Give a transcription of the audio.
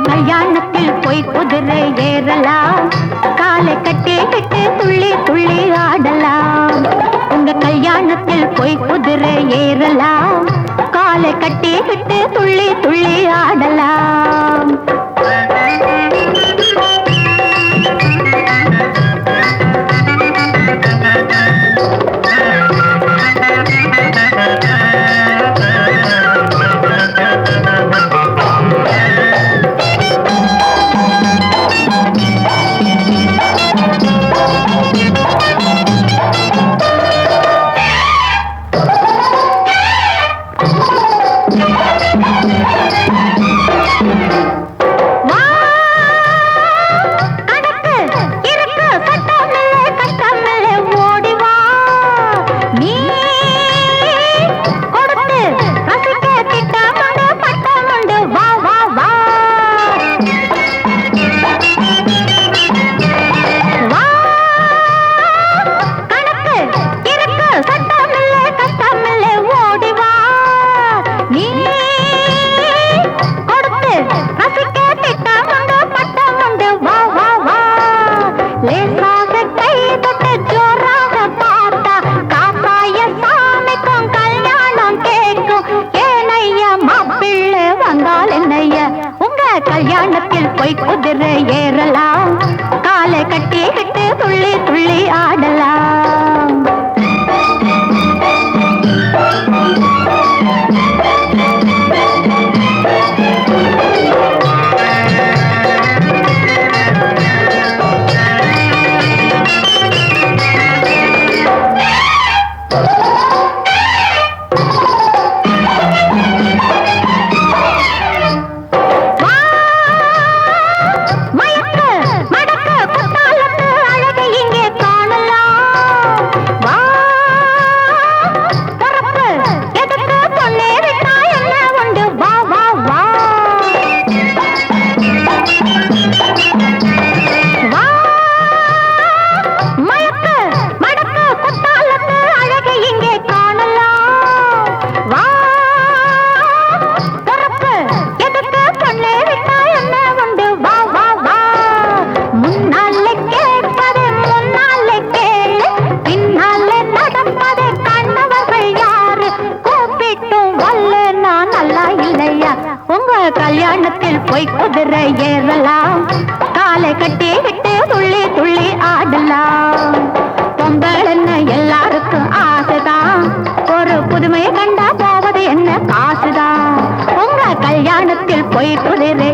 கல்யாணத்தில் போய் குதிரை ஏறலாம், காலை கட்டி விட்டு துள்ளி துள்ளி ஆடலாம். உங்க கல்யாணத்தில் போய் குதிரை ஏறலாம், காலை கட்டி விட்டு துள்ளி துள்ளி ஆடலாம். கல்யாணத்தில் போய் குதிரை ஏறலாம், காலை கட்டி விட்டு துள்ளி துள்ளி ஆடலாம். கல்யாணத்தில் போய் குதிரை ஏறலாம், காலை கட்டி விட்டு துள்ளி துள்ளி ஆடலாம். பொங்கல் என்ன எல்லாருக்கும் ஆசைதான், ஒரு புதுமையை கண்டா போவது என்ன காசுதான். உங்க கல்யாணத்தில் போய் குதிரை